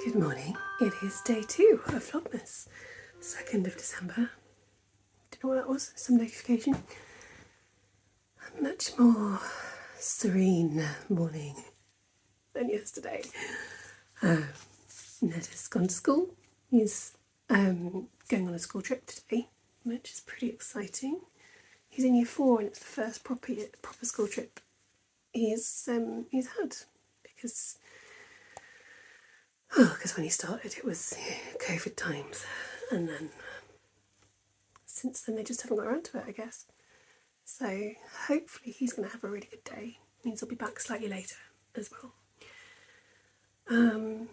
Good morning, it is day 2 of Vlogmas, 2nd of December. Don't know what that was, some notification. A much more serene morning than yesterday. Ned has gone to school. He's going on a school trip today, which is pretty exciting. He's in year 4 and it's the first proper school trip he's had, because when he started it was COVID times, and then since then they just haven't got around to it, I guess. So hopefully he's going to have a really good day. Means he'll be back slightly later as well. And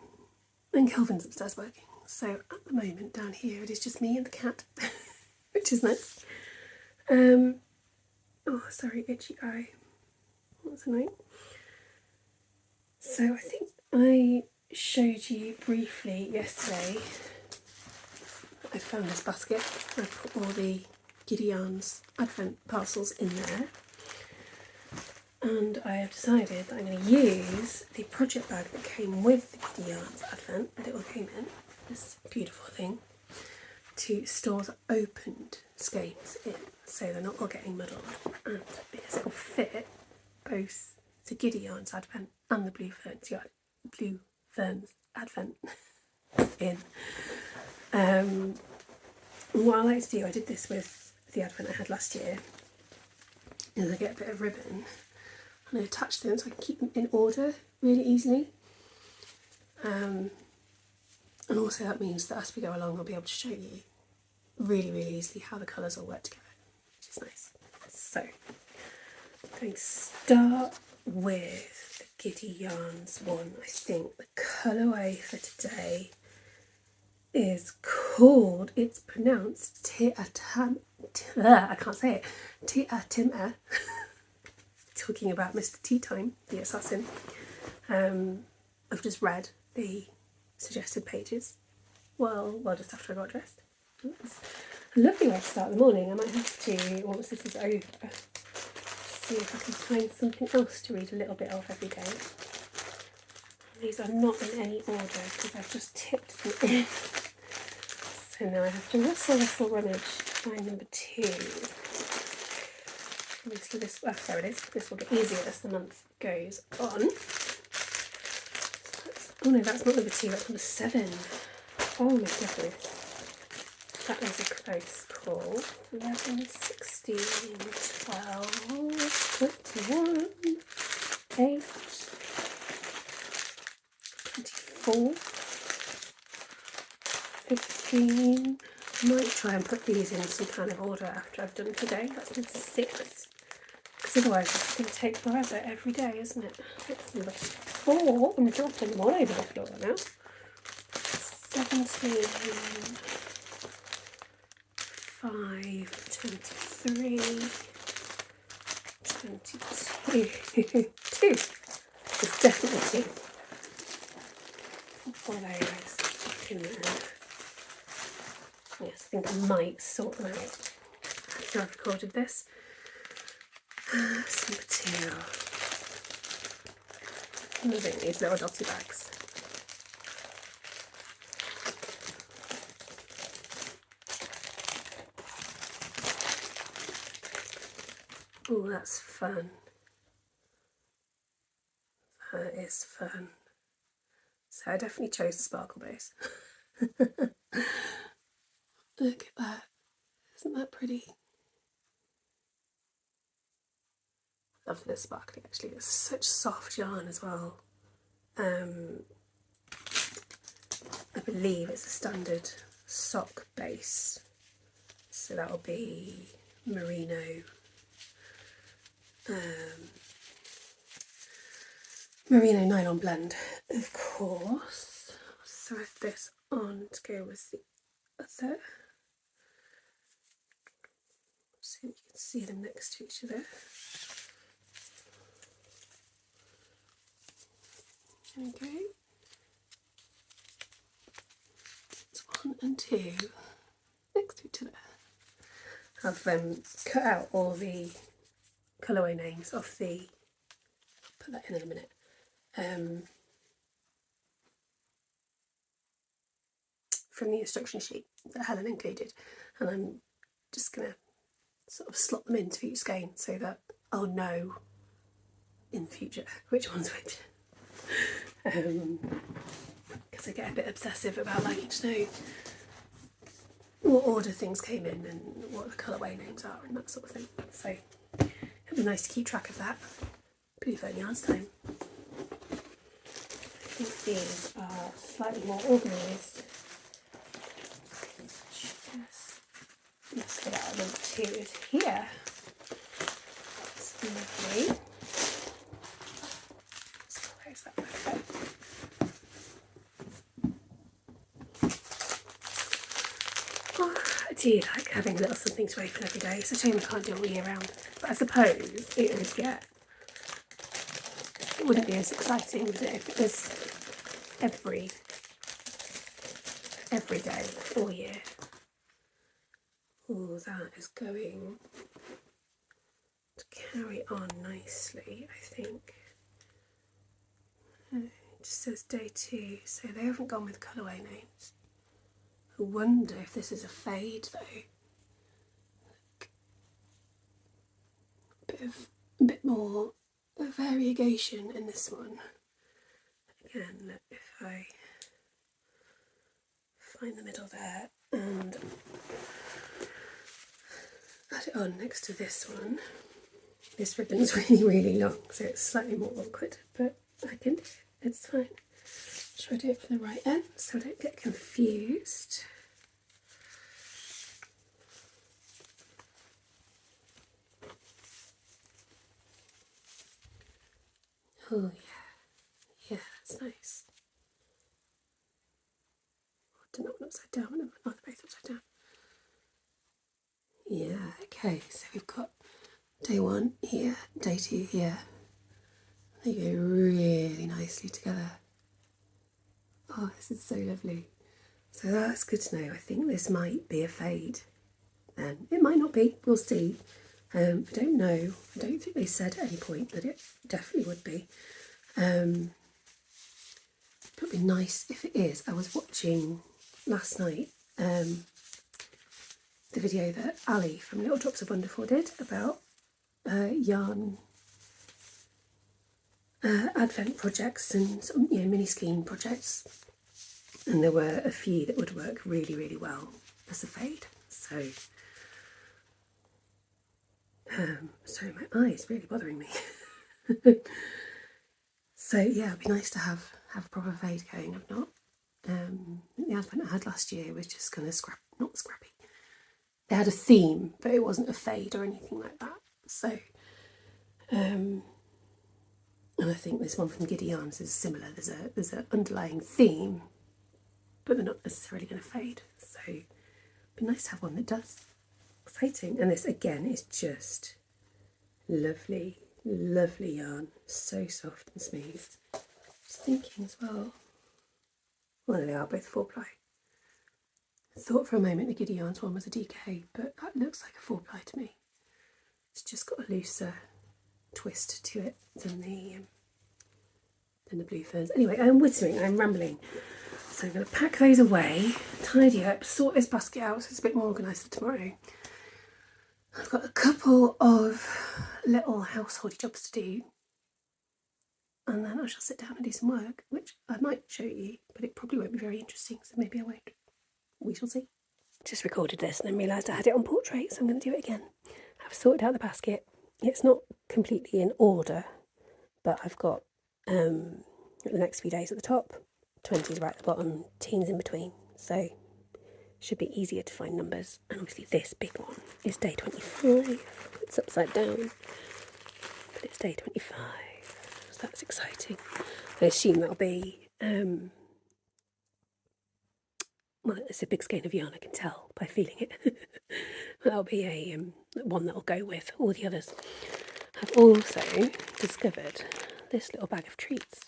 Kelvin's upstairs working. So at the moment down here it is just me and the cat, which is nice. Oh, sorry, itchy eye. That's annoying. So I think I showed you briefly yesterday I found this basket. I put all the Giddy Yarns Advent parcels in there, and I have decided that I'm going to use the project bag that came with the Giddy Yarns Advent, that it all came in, this beautiful thing, to store the opened skeins in, so they're not all getting muddled, and because it will fit both the Giddy Yarns Advent and the Blue Ferns Advent in. What I like to do, I did this with the Advent I had last year, is I get a bit of ribbon and I attach them so I can keep them in order really easily. And also that means that as we go along I'll be able to show you really easily how the colours all work together, which is nice. So I'm going to start with the Giddy Yarns one. I think the colourway for today is called, it's pronounced I can't say it, Tiatimah. Talking about Mr. Tea Time, the assassin. I've just read the suggested pages well just after I got dressed. It's a lovely way to start the morning. I might have to, once this is over, see if I can find something else to read a little bit of every day. These are not in any order because I've just tipped them in. So now I have to rustle rummage to find number 2. Obviously this, there it is. This will get easier as the month goes on. Oh no, that's not number 2, that's number 7. Oh my goodness. That was a close call. 11, 16, 12, 21, 8, 24, 15. I might try and put these in some kind of order after I've done today. That's number 6. Because otherwise it's going to take forever every day, isn't it? That's number 4. I'm dropping them all over the floor now. 17, 5, 23, 22. 2. It's definitely 2. All those in there. Yes, I think I might sort them out after I've recorded this. Some material. Loving these little dotty bags. Oh, that's fun. That is fun. So I definitely chose the sparkle base. Look at that. Isn't that pretty? Love this sparkly actually. It's such soft yarn as well. I believe it's a standard sock base. So that'll be merino. Merino nylon blend, of course. I'll thread this on to go with the other, so you can see them next to each other. There we go. It's 1 and 2 next to each other. I've cut out all the colourway names off the, put that in a minute, from the instruction sheet that Helen included, and I'm just going to sort of slot them into each skein so that I'll know in the future which one's which. Because I get a bit obsessive about liking to know what order things came in and what the colourway names are and that sort of thing. So it'd be nice to keep track of that. Pretty fun yarns time. I think these are slightly more organised. Let's get out number 2 is here. It's lovely. Let's close that back up. Oh, I do like having a little something to open every day. It's a shame I can't do it all year round. But I suppose it would get... It wouldn't be as exciting, would it, if it was every day all year. Oh, that is going to carry on nicely, I think. It just says day 2, so they haven't gone with colourway names. I wonder if this is a fade though. A bit more variegation in this one. Again, look, if I find the middle there and add it on next to this one. This ribbon's really long, so it's slightly more awkward, but I can do it, it's fine. Should I do it for the right end so I don't get confused? Oh yeah, that's nice. I don't know one upside down, oh, they're both upside down. Yeah, okay, so we've got day 1 here, day 2 here. They go really nicely together. Oh, this is so lovely. So that's good to know. I think this might be a fade then. It might not be, we'll see. I don't know. I don't think they said at any point that it definitely would be. It would be nice if it is. I was watching last night the video that Ali from Little Drops of Wonderful did about yarn advent projects and sort of, mini skein projects, and there were a few that would work really well as a fade. So sorry, my eye is really bothering me. So yeah, it'd be nice to have a proper fade going. I've not. The advent I had last year was just kind of not scrappy. They had a theme, but it wasn't a fade or anything like that. So, and I think this one from Giddy Yarns is similar. There's an underlying theme, but they're not necessarily going to fade. So it'd be nice to have one that does. Exciting. And this again is just lovely yarn. So soft and smooth. Just thinking as well. Well, they are both 4-ply. I thought for a moment the Giddy Yarns one was a DK, but that looks like a 4-ply to me. It's just got a looser twist to it than the blue ferns. Anyway, I'm whittling, I'm rambling. So I'm going to pack those away, tidy up, sort this basket out so it's a bit more organised for tomorrow. I've got a couple of little householdy jobs to do, and then I shall sit down and do some work, which I might show you, but it probably won't be very interesting, so maybe I won't. We shall see. Just recorded this and then realised I had it on portrait, so I'm going to do it again. I've sorted out the basket. It's not completely in order, but I've got the next few days at the top, 20s right at the bottom, teens in between, so should be easier to find numbers. And obviously this big one is day 25. It's upside down, but it's day 25, so that's exciting. I assume that'll be well, it's a big skein of yarn, I can tell by feeling it. That'll be a one that'll go with all the others. I've also discovered this little bag of treats,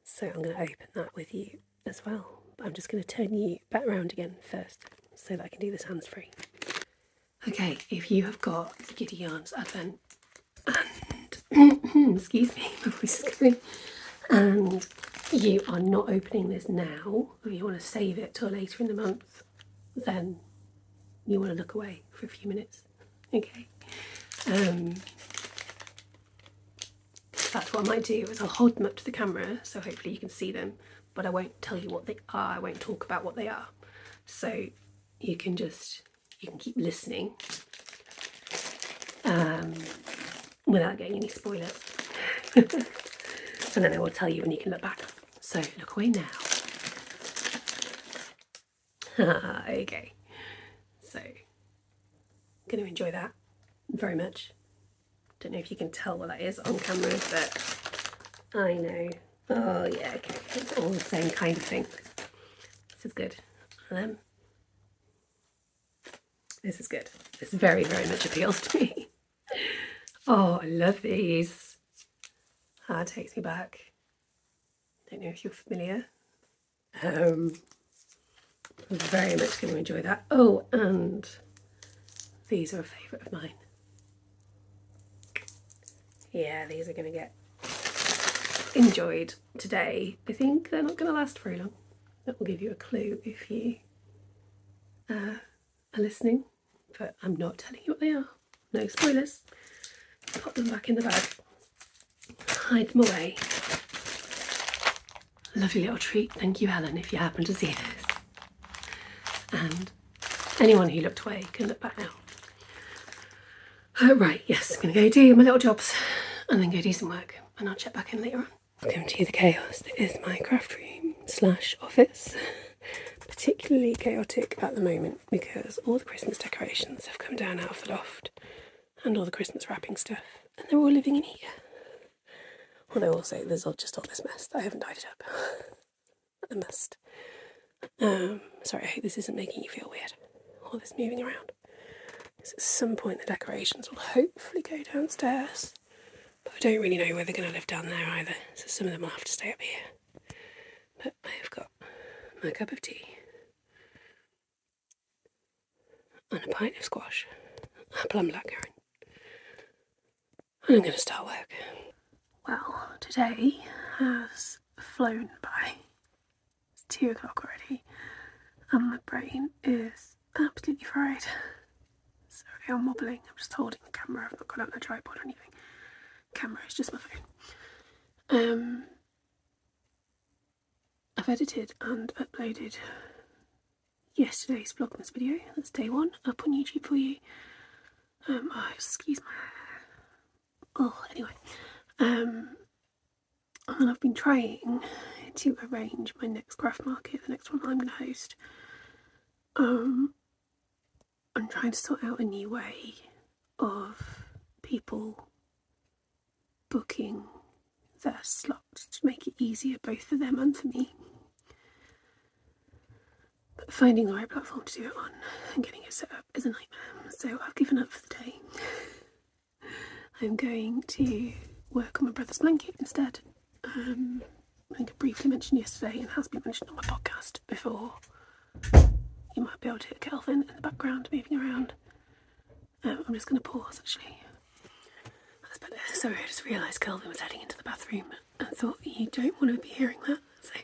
so I'm going to open that with you as well. But I'm just going to turn you back around again first so that I can do this hands-free. Okay, if you have got the Giddy Yarns Advent and excuse me, my voice is going, and you are not opening this now, or you want to save it till later in the month, then you want to look away for a few minutes. Okay. In fact, what I might do is I'll hold them up to the camera so hopefully you can see them, but I won't tell you what they are. I won't talk about what they are. So you can keep listening without getting any spoilers. And then I will tell you when you can look back. So look away now. Okay. So I'm going to enjoy that very much. Don't know if you can tell what that is on camera, but I know. Oh yeah, okay. It's all the same kind of thing. This is good. This is good. This very, very much appeals to me. Oh, I love these. It takes me back. Don't know if you're familiar. I'm very much going to enjoy that. Oh, and these are a favourite of mine. Yeah, these are going to get enjoyed today. I think they're not going to last very long. That will give you a clue if you are listening, but I'm not telling you what they are. No spoilers. Pop them back in the bag. Hide them away. Lovely little treat. Thank you, Helen, if you happen to see this. And anyone who looked away can look back now. Right, yes, I'm going to go do my little jobs and then go do some work, and I'll check back in later on. Welcome to the chaos that is my craft room / office. Particularly chaotic at the moment because all the Christmas decorations have come down out of the loft and all the Christmas wrapping stuff, and they're all living in here. Although also there's just all this mess that I haven't tidied up. A must. Sorry, I hope this isn't making you feel weird. All this moving around. Because at some point the decorations will hopefully go downstairs. But I don't really know where they're going to live down there either. So some of them will have to stay up here. But I have got my cup of tea. And a pint of squash. A plum blackcurrant. And I'm going to start work. Well, today has flown by. It's 2 o'clock already. And my brain is absolutely fried. Sorry, I'm wobbling. I'm just holding the camera. I've not got out the tripod or anything. Camera is just my phone. I've edited and uploaded yesterday's Vlogmas video. That's day 1 up on YouTube for you. Oh, excuse my hair. Oh, anyway. And I've been trying to arrange my next craft market, the next one I'm going to host. I'm trying to sort out a new way of people booking their slots to make it easier both for them and for me. But finding the right platform to do it on and getting it set up is a nightmare. So I've given up for the day. I'm going to work on my brother's blanket instead. I think I briefly mentioned yesterday, and has been mentioned on my podcast before. You might be able to hear Kelvin in the background moving around. I'm just going to pause actually. That's better. Sorry, I just realised Kelvin was heading into the bathroom and thought you don't want to be hearing that. So I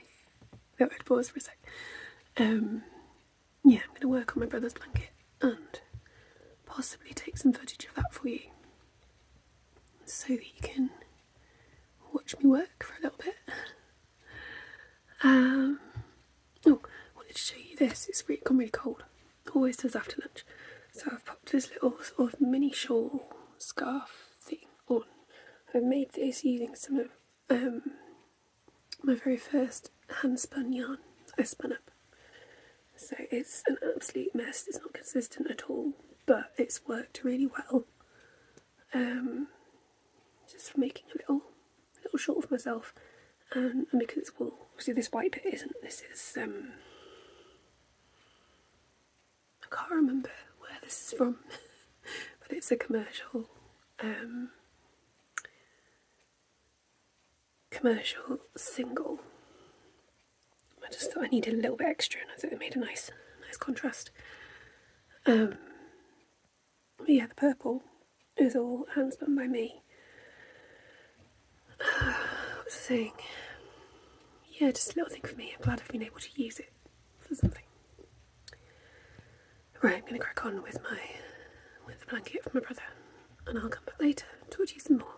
thought I'd pause for a sec. Yeah, I'm going to work on my brother's blanket and possibly take some footage of that for you so that you can watch me work for a little bit. Oh, I wanted to show you this. It's really gone really cold. Always does after lunch. So I've popped this little sort of mini shawl scarf thing on. I've made this using some of my very first hand spun yarn that I spun up. So it's an absolute mess. It's not consistent at all, but it's worked really well. Just for making a little shawl for myself, and because it's wool. Obviously, this white bit isn't. This is I can't remember where this is from, but it's a commercial single. I just thought I needed a little bit extra, and I thought it made a nice contrast. But yeah, the purple is all hand spun by me. What was I saying? yeah, just a little thing for me. I'm glad I've been able to use it for something. Right, I'm going to crack on with the blanket for my brother, and I'll come back later and talk to you some more.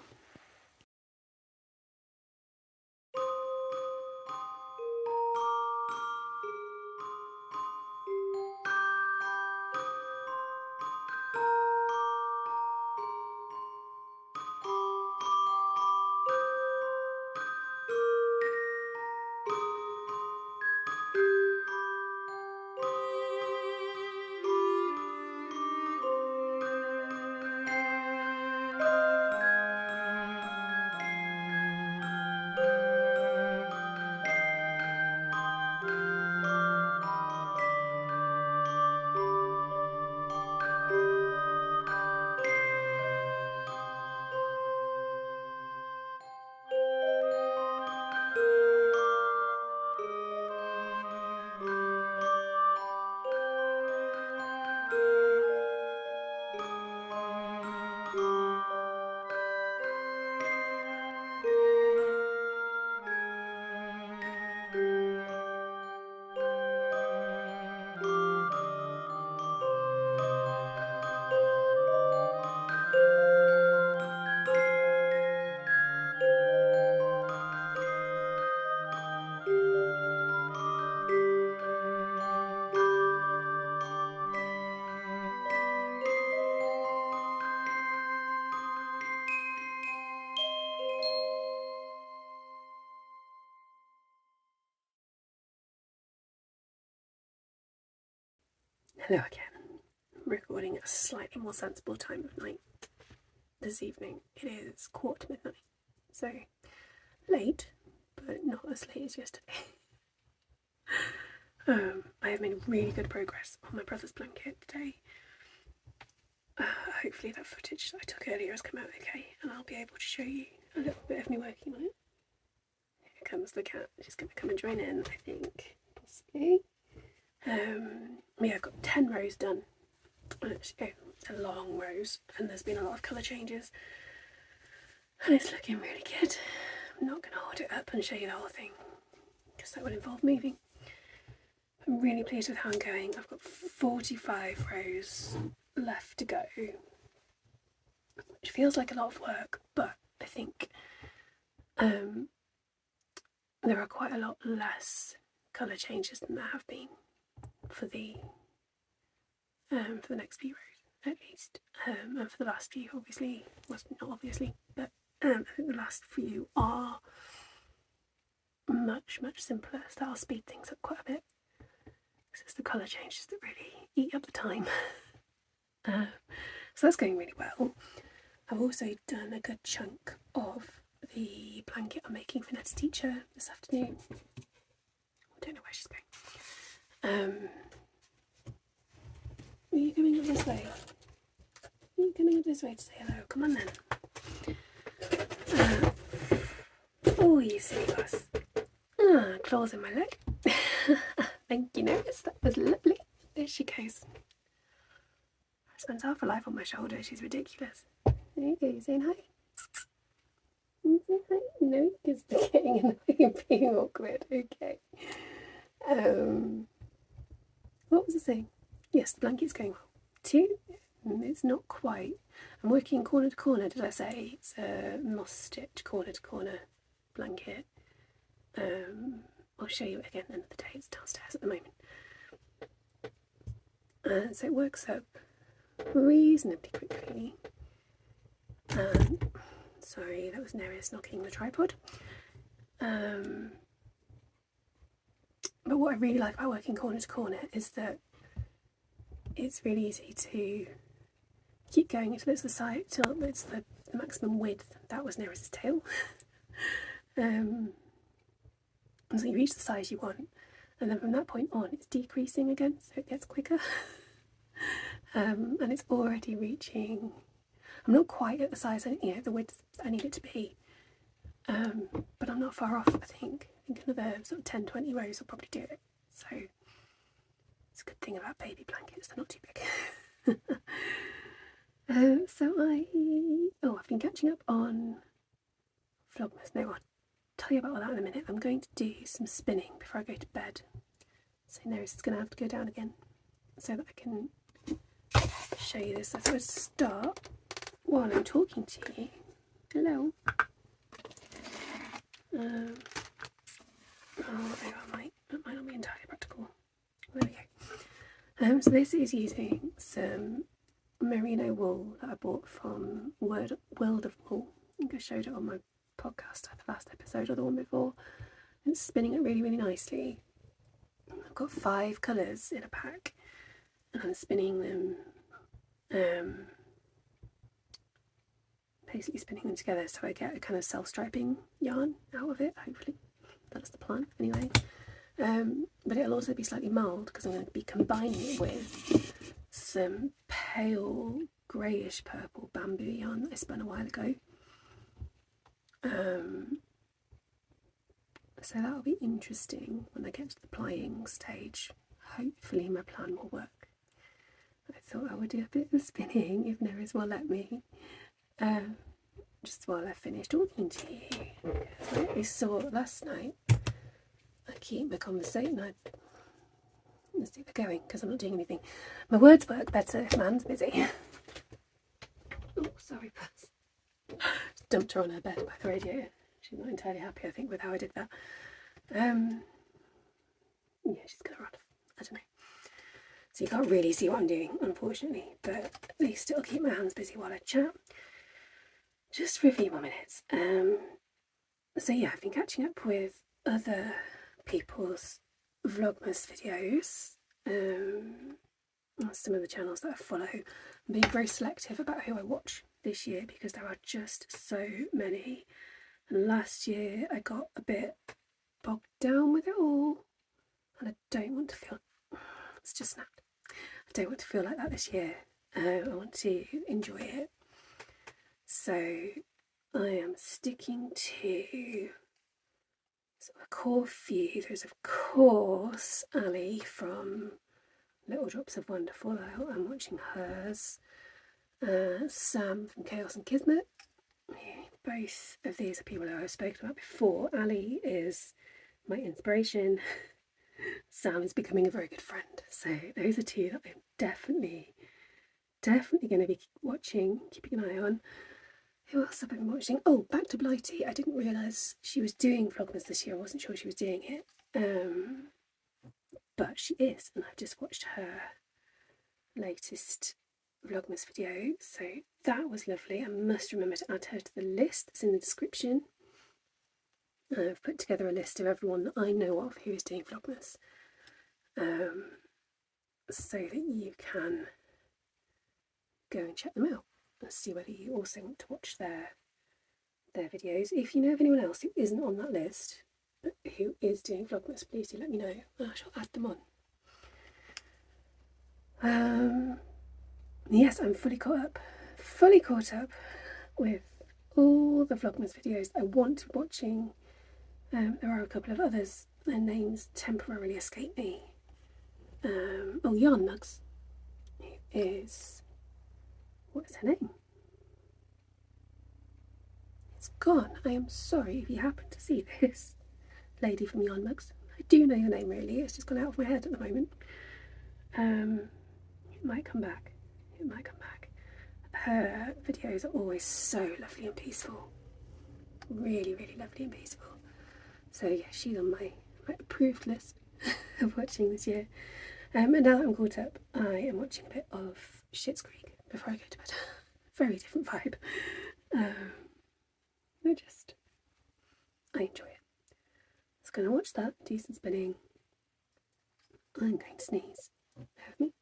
Hello again. I'm recording at a slightly more sensible time of night this evening. It is midnight, so late, but not as late as yesterday. I have made really good progress on my brother's blanket today. Hopefully that footage that I took earlier has come out okay, and I'll be able to show you a little bit of me working on it. Here comes the cat. She's going to come and join in, I think. See? Yeah, I've got 10 rows done. It's a long rows, and there's been a lot of colour changes, and it's looking really good. I'm not going to hold it up and show you the whole thing, because that would involve moving. I'm really pleased with how I'm going. I've got 45 rows left to go, which feels like a lot of work, but I think there are quite a lot less colour changes than there have been for the next few rows, at least, and for the last few, obviously, well, not obviously, but I think the last few are much simpler, so that'll speed things up quite a bit, because it's the colour changes that really eat up the time. So that's going really well. I've also done a good chunk of the blanket I'm making for Ned's teacher this afternoon. I don't know where she's going. Are you coming up this way? Are you coming up this way to say hello? Come on then. Oh, you silly goss. Claws in my leg. Thank you, Nurse. That was lovely. There she goes. Spends half her life on my shoulder. She's ridiculous. There you go. You saying hi? You saying hi? No, because they're getting annoying and being awkward. Okay. What was I saying? Yes, the blanket's going well. 2. It's not quite. I'm working corner to corner, did I say? It's a moss stitch corner to corner blanket. I'll show you it again at the end of the day. It's downstairs at the moment. So it works up reasonably quickly. Sorry, that was Nereus knocking the tripod. But what I really like about working corner to corner is that it's really easy to keep going until it's the maximum width. That was Nereus's tail. And so you reach the size you want, and then from that point on it's decreasing again, so it gets quicker. And it's already reaching, I'm not quite at the size, the width I need it to be, but I'm not far off. I think another sort of 10-20 rows will probably do it. So it's a good thing about baby blankets, they're not too big. So I've been catching up on Vlogmas. No, tell you about all that in a minute. I'm going to do some spinning before I go to bed. So Neris is going to have to go down again so that I can show you this. I thought I'd start while I'm talking to you. Hello. Oh, that might not be entirely practical. There we go. So this is using some merino wool that I bought from World of Wool. I think I showed it on my podcast, the last episode or the one before. It's spinning it really, really nicely. I've got 5 colours in a pack, and I'm spinning them, basically spinning them together so I get a kind of self-striping yarn out of it, hopefully. That's the plan, anyway. But it'll also be slightly mulled because I'm going to be combining it with some pale greyish purple bamboo yarn that I spun a while ago. So that'll be interesting when I get to the plying stage. Hopefully my plan will work. I thought I would do a bit of spinning if Neris will let me, just while I finish talking to you. Like we saw last night, I keep my conversation. Let's see if they're going because I'm not doing anything. My words work better if Man's busy. Oh, sorry, Buzz. Dumped her on her bed by the radiator. She's not entirely happy, I think, with how I did that. Yeah, she's gonna run. I don't know. So you can't really see what I'm doing, unfortunately, but at least it'll keep my hands busy while I chat. Just for a few more minutes. So yeah, I've been catching up with other people's Vlogmas videos. Some of the channels that I follow. I'm being very selective about who I watch this year because there are just so many. And last year I got a bit bogged down with it all, and I don't want to feel, it's just snapped. I don't want to feel like that this year. I want to enjoy it. So I am sticking to sort of a core few. There's of course Ali from Little Drops of Wonderful. I'm watching hers. Sam from Chaos and Kismet. Both of these are people who I've spoken about before. Ali is my inspiration. Sam is becoming a very good friend. So those are 2 that I'm definitely going to be watching, keeping an eye on. Who else have I been watching? Oh, back to Blighty. I didn't realise she was doing Vlogmas this year. I wasn't sure she was doing it. But she is, and I've just watched her latest Vlogmas video, so that was lovely. I must remember to add her to the list that's in the description. I've put together a list of everyone that I know of who is doing Vlogmas, so that you can go and check them out and see whether you also want to watch their videos. If you know of anyone else who isn't on that list but who is doing Vlogmas, please do let me know and I shall add them on. Yes, I'm fully caught up with all the Vlogmas videos I want watching. There are a couple of others, their names temporarily escape me. Oh, Yarn Mugs, who is, what is her name? It's gone. I am sorry if you happen to see this lady from Yarn Mugs. I do know your name really, it's just gone out of my head at the moment. It might come back. Her videos are always so lovely and peaceful. Really, really lovely and peaceful. So yeah, she's on my approved list of watching this year. And now that I'm caught up, I am watching a bit of Schitt's Creek before I go to bed. Very different vibe. I enjoy it. Just going to watch that, do some spinning. I'm going to sneeze. Bear with me.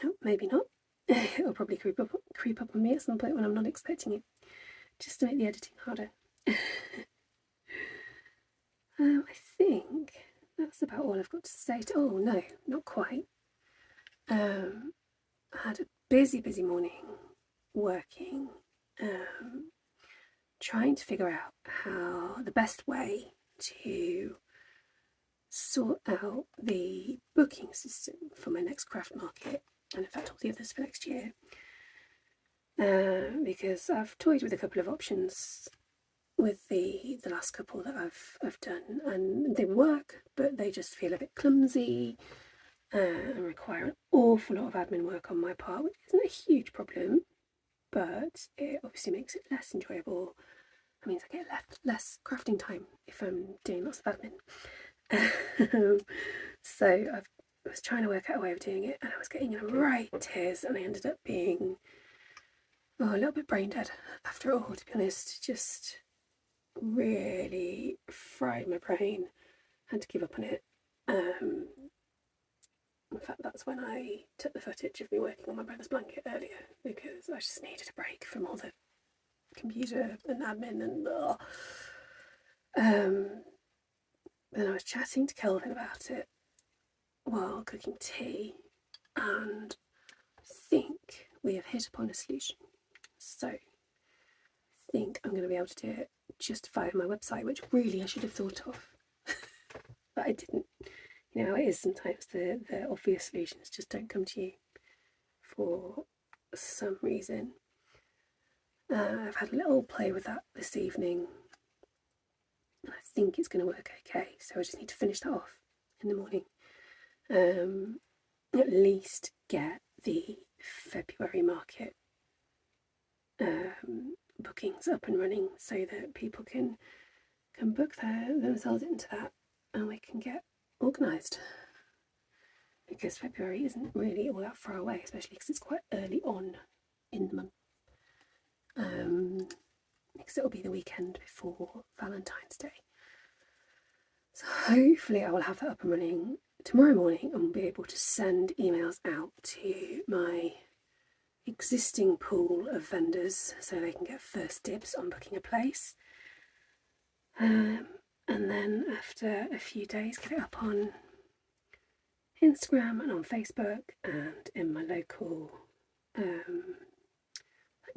No, maybe not. It'll probably creep up on me at some point when I'm not expecting it, just to make the editing harder. I think that's about all I've got to say. Oh no, not quite. I had a busy morning working, trying to figure out how the best way to sort out the booking system for my next craft market, and in fact all the others for next year. because I've toyed with a couple of options with the last couple that I've done, and they work, but they just feel a bit clumsy and require an awful lot of admin work on my part, which isn't a huge problem, but it obviously makes it less enjoyable. It means I get less crafting time if I'm doing lots of admin. So I was trying to work out a way of doing it, and I was getting in right tears, and I ended up being a little bit brain dead after all, to be honest. Just really fried my brain, had to give up on it. In fact, that's when I took the footage of me working on my brother's blanket earlier, because I just needed a break from all the computer and admin and then I was chatting to Kelvin about it while cooking tea, and I think we have hit upon a solution. So I think I'm going to be able to do it just via my website, which really I should have thought of, but I didn't. You know how it is sometimes, the obvious solutions just don't come to you for some reason. I've had a little play with that this evening, and I think it's going to work okay, so I just need to finish that off in the morning. At least get the February market bookings up and running so that people can book themselves into that, and we can get organised, because February isn't really all that far away, especially because it's quite early on in the month, because it'll be the weekend before Valentine's Day. So hopefully I will have that up and running tomorrow morning, and will be able to send emails out to my existing pool of vendors so they can get first dibs on booking a place, and then after a few days get it up on Instagram and on Facebook and in my local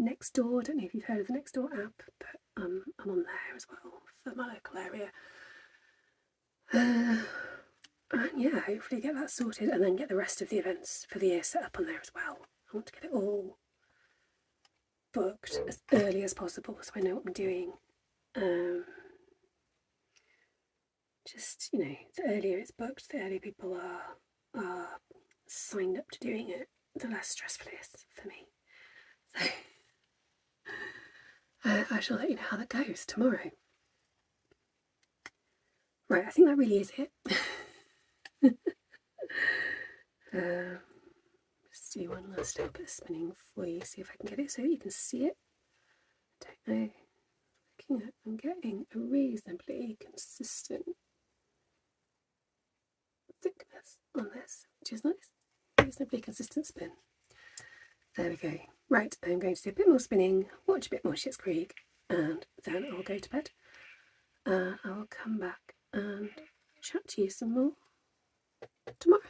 Nextdoor. I don't know if you've heard of the Nextdoor app, but I'm on there as well for my local area. And yeah, hopefully get that sorted, and then get the rest of the events for the year set up on there as well. I want to get it all booked as early as possible so I know what I'm doing. Just, you know, the earlier it's booked, the earlier people are signed up to doing it, the less stressful it is for me. So I shall let you know how that goes tomorrow. Right, I think that really is it. Just do one last little bit of spinning for you, see if I can get it so you can see it. I don't know. I'm getting a reasonably consistent thickness on this, which is nice. Reasonably consistent spin. There we go. Right, I'm going to do a bit more spinning, watch a bit more Schitt's Creek, and then I'll go to bed. I'll come back and chat to you some more tomorrow.